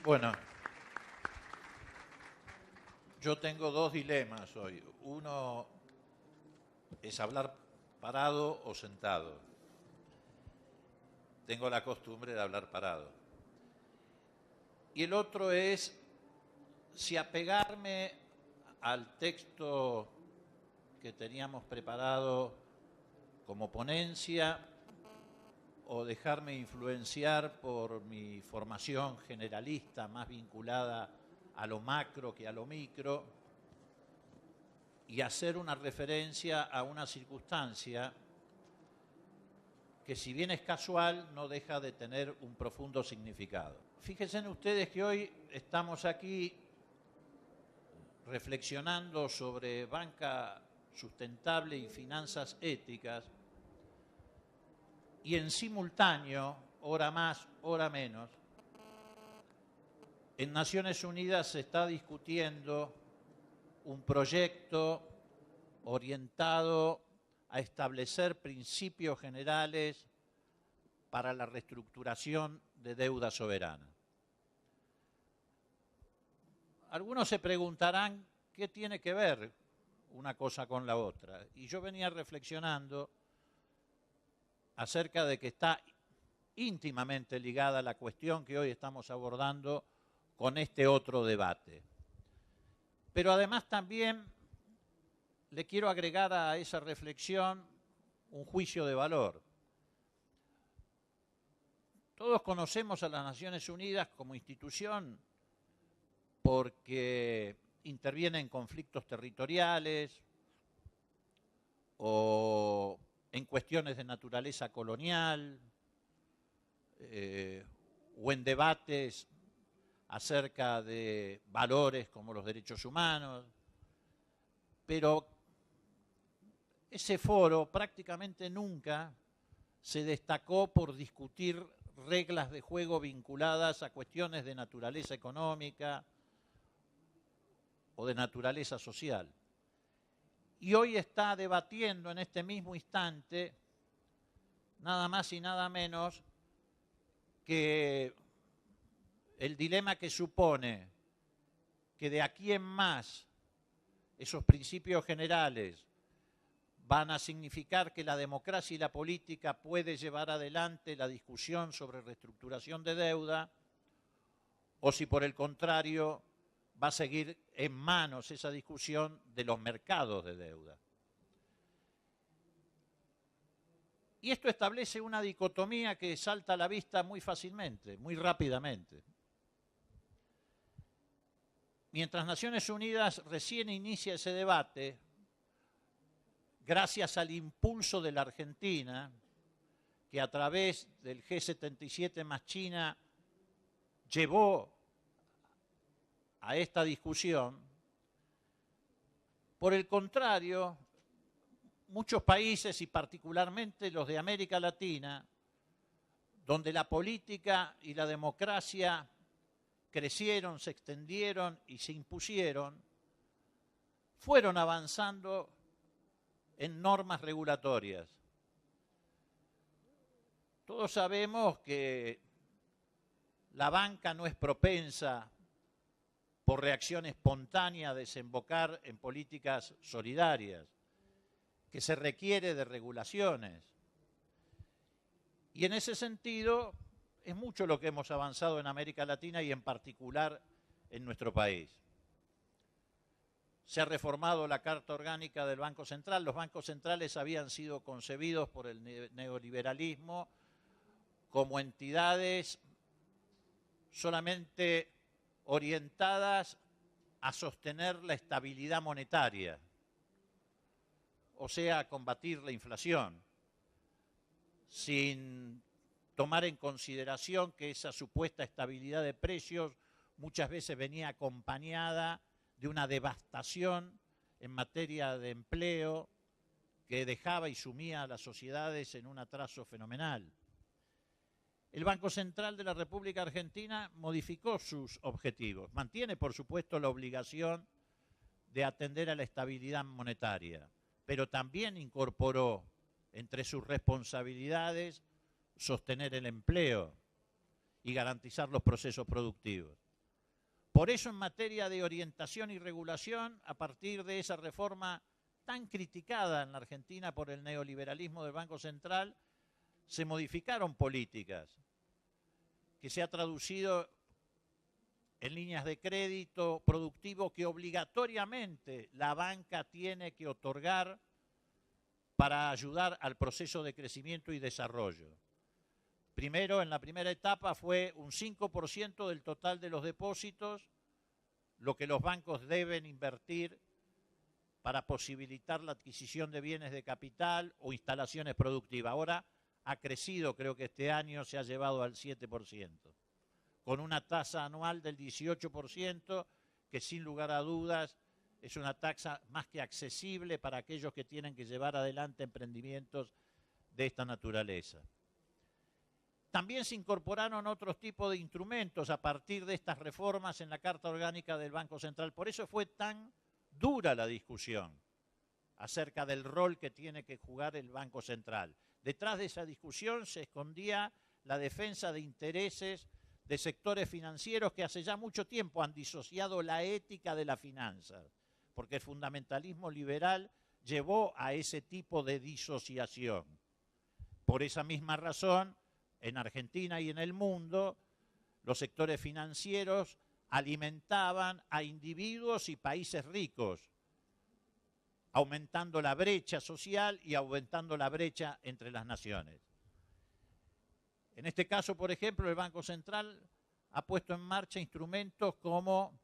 Bueno, yo tengo dos dilemas hoy. Uno es hablar parado o sentado. Tengo la costumbre de hablar parado. Y el otro es si apegarme al texto que teníamos preparado como ponencia o dejarme influenciar por mi formación generalista más vinculada a lo macro que a lo micro y hacer una referencia a una circunstancia que, si bien es casual, no deja de tener un profundo significado. Fíjense ustedes que hoy estamos aquí reflexionando sobre banca sustentable y finanzas éticas, y en simultáneo, hora más, hora menos, en Naciones Unidas se está discutiendo un proyecto orientado a establecer principios generales para la reestructuración de deuda soberana. Algunos se preguntarán qué tiene que ver una cosa con la otra. Y yo venía reflexionando acerca de que está íntimamente ligada la cuestión que hoy estamos abordando con este otro debate. Pero además también le quiero agregar a esa reflexión un juicio de valor. Todos conocemos a las Naciones Unidas como institución porque interviene en conflictos territoriales o en cuestiones de naturaleza colonial o en debates acerca de valores como los derechos humanos, pero ese foro prácticamente nunca se destacó por discutir reglas de juego vinculadas a cuestiones de naturaleza económica o de naturaleza social. Y hoy está debatiendo en este mismo instante nada más y nada menos que el dilema que supone que de aquí en más esos principios generales van a significar que la democracia y la política puede llevar adelante la discusión sobre reestructuración de deuda, o si por el contrario va a seguir en manos esa discusión de los mercados de deuda. Y esto establece una dicotomía que salta a la vista muy fácilmente, muy rápidamente. Mientras Naciones Unidas recién inicia ese debate, gracias al impulso de la Argentina, que a través del G77 más China llevó a esta discusión, por el contrario, muchos países, y particularmente los de América Latina, donde la política y la democracia crecieron, se extendieron y se impusieron, fueron avanzando en normas regulatorias. Todos sabemos que la banca no es propensa por reacción espontánea a desembocar en políticas solidarias, que se requiere de regulaciones. Y en ese sentido es mucho lo que hemos avanzado en América Latina y en particular en nuestro país. Se ha reformado la Carta Orgánica del Banco Central. Los bancos centrales habían sido concebidos por el neoliberalismo como entidades solamente orientadas a sostener la estabilidad monetaria, o sea, a combatir la inflación, sin tomar en consideración que esa supuesta estabilidad de precios muchas veces venía acompañada de una devastación en materia de empleo que dejaba y sumía a las sociedades en un atraso fenomenal. El Banco Central de la República Argentina modificó sus objetivos. Mantiene, por supuesto, la obligación de atender a la estabilidad monetaria, pero también incorporó entre sus responsabilidades sostener el empleo y garantizar los procesos productivos. Por eso en materia de orientación y regulación, a partir de esa reforma tan criticada en la Argentina por el neoliberalismo del Banco Central, se modificaron políticas que se ha traducido en líneas de crédito productivo que obligatoriamente la banca tiene que otorgar para ayudar al proceso de crecimiento y desarrollo. Primero, en la primera etapa fue un 5% del total de los depósitos, lo que los bancos deben invertir para posibilitar la adquisición de bienes de capital o instalaciones productivas. Ahora ha crecido, creo que este año se ha llevado al 7%, con una tasa anual del 18%, que sin lugar a dudas es una tasa más que accesible para aquellos que tienen que llevar adelante emprendimientos de esta naturaleza. También se incorporaron otros tipos de instrumentos a partir de estas reformas en la Carta Orgánica del Banco Central. Por eso fue tan dura la discusión acerca del rol que tiene que jugar el Banco Central. Detrás de esa discusión se escondía la defensa de intereses de sectores financieros que hace ya mucho tiempo han disociado la ética de la finanza, porque el fundamentalismo liberal llevó a ese tipo de disociación. Por esa misma razón, en Argentina y en el mundo, los sectores financieros alimentaban a individuos y países ricos, aumentando la brecha social y aumentando la brecha entre las naciones. En este caso, por ejemplo, el Banco Central ha puesto en marcha instrumentos como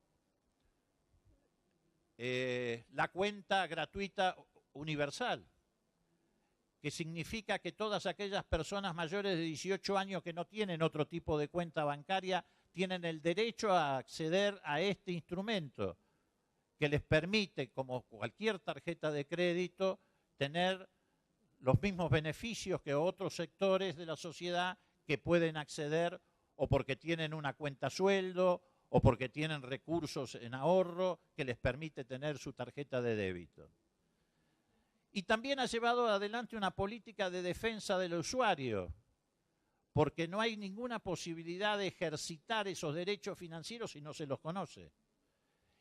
la cuenta gratuita universal, que significa que todas aquellas personas mayores de 18 años que no tienen otro tipo de cuenta bancaria tienen el derecho a acceder a este instrumento que les permite, como cualquier tarjeta de crédito, tener los mismos beneficios que otros sectores de la sociedad que pueden acceder o porque tienen una cuenta sueldo o porque tienen recursos en ahorro que les permite tener su tarjeta de débito. Y también ha llevado adelante una política de defensa del usuario, porque no hay ninguna posibilidad de ejercitar esos derechos financieros si no se los conoce.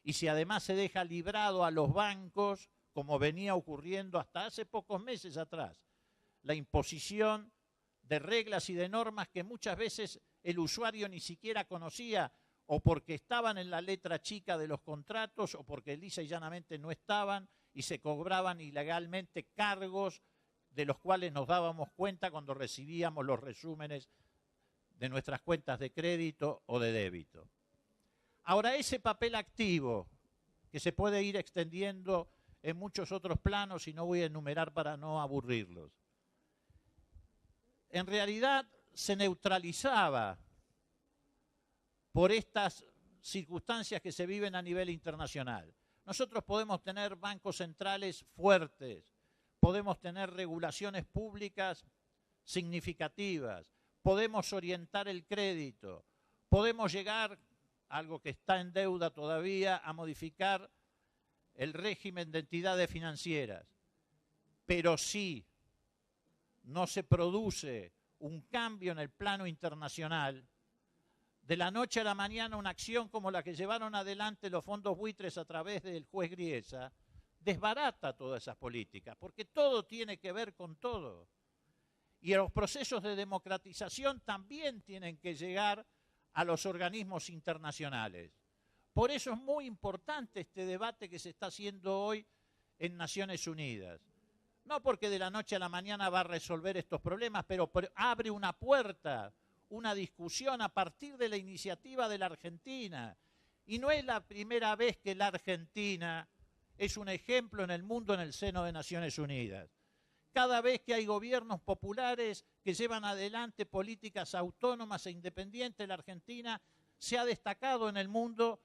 Y si además se deja librado a los bancos, como venía ocurriendo hasta hace pocos meses atrás, la imposición de reglas y de normas que muchas veces el usuario ni siquiera conocía, o porque estaban en la letra chica de los contratos, o porque lisa y llanamente no estaban, y se cobraban ilegalmente cargos de los cuales nos dábamos cuenta cuando recibíamos los resúmenes de nuestras cuentas de crédito o de débito. Ahora, ese papel activo, que se puede ir extendiendo en muchos otros planos y no voy a enumerar para no aburrirlos, en realidad se neutralizaba por estas circunstancias que se viven a nivel internacional. Nosotros podemos tener bancos centrales fuertes, podemos tener regulaciones públicas significativas, podemos orientar el crédito, podemos llegar, algo que está en deuda todavía, a modificar el régimen de entidades financieras. Pero si no se produce un cambio en el plano internacional, de la noche a la mañana una acción como la que llevaron adelante los fondos buitres a través del juez Griesa, desbarata todas esas políticas, porque todo tiene que ver con todo. Y los procesos de democratización también tienen que llegar a los organismos internacionales. Por eso es muy importante este debate que se está haciendo hoy en Naciones Unidas. No porque de la noche a la mañana va a resolver estos problemas, pero abre una puerta, una discusión a partir de la iniciativa de la Argentina. Y no es la primera vez que la Argentina es un ejemplo en el mundo en el seno de Naciones Unidas. Cada vez que hay gobiernos populares que llevan adelante políticas autónomas e independientes, la Argentina se ha destacado en el mundo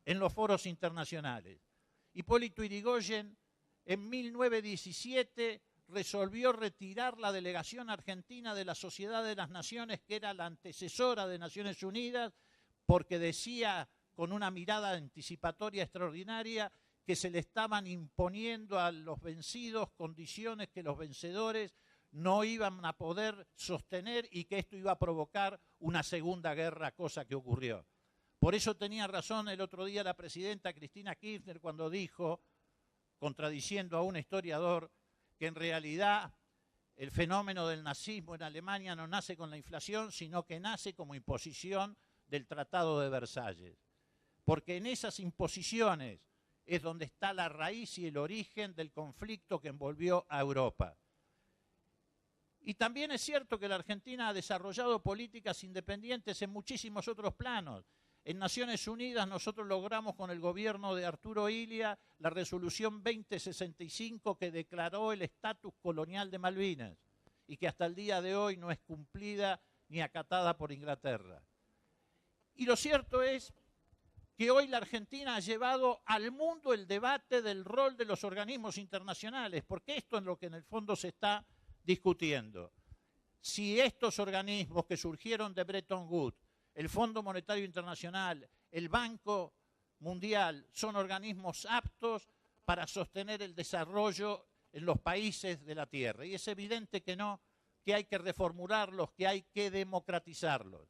en los foros internacionales. Hipólito Yrigoyen en 1917 resolvió retirar la delegación argentina de la Sociedad de las Naciones, que era la antecesora de Naciones Unidas, porque decía con una mirada anticipatoria extraordinaria que se le estaban imponiendo a los vencidos condiciones que los vencedores no iban a poder sostener y que esto iba a provocar una segunda guerra, cosa que ocurrió. Por eso tenía razón el otro día la presidenta Cristina Kirchner cuando dijo, contradiciendo a un historiador, que en realidad el fenómeno del nazismo en Alemania no nace con la inflación, sino que nace como imposición del Tratado de Versalles. Porque en esas imposiciones es donde está la raíz y el origen del conflicto que envolvió a Europa. Y también es cierto que la Argentina ha desarrollado políticas independientes en muchísimos otros planos. En Naciones Unidas nosotros logramos con el gobierno de Arturo Illia la resolución 2065 que declaró el estatus colonial de Malvinas y que hasta el día de hoy no es cumplida ni acatada por Inglaterra. Y lo cierto es que hoy la Argentina ha llevado al mundo el debate del rol de los organismos internacionales, porque esto es lo que en el fondo se está discutiendo. Si estos organismos que surgieron de Bretton Woods, el Fondo Monetario Internacional, el Banco Mundial, son organismos aptos para sostener el desarrollo en los países de la Tierra. Y es evidente que no, que hay que reformularlos, que hay que democratizarlos.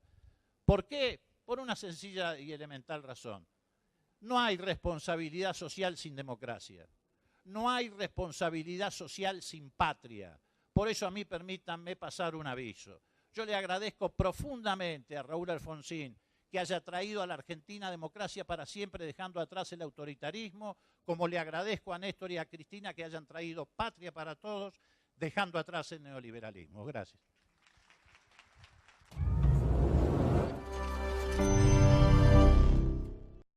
¿Por qué? Por una sencilla y elemental razón. No hay responsabilidad social sin democracia. No hay responsabilidad social sin patria. Por eso a mí permítanme pasar un aviso. Yo le agradezco profundamente a Raúl Alfonsín que haya traído a la Argentina democracia para siempre, dejando atrás el autoritarismo, como le agradezco a Néstor y a Cristina que hayan traído patria para todos, dejando atrás el neoliberalismo. Gracias.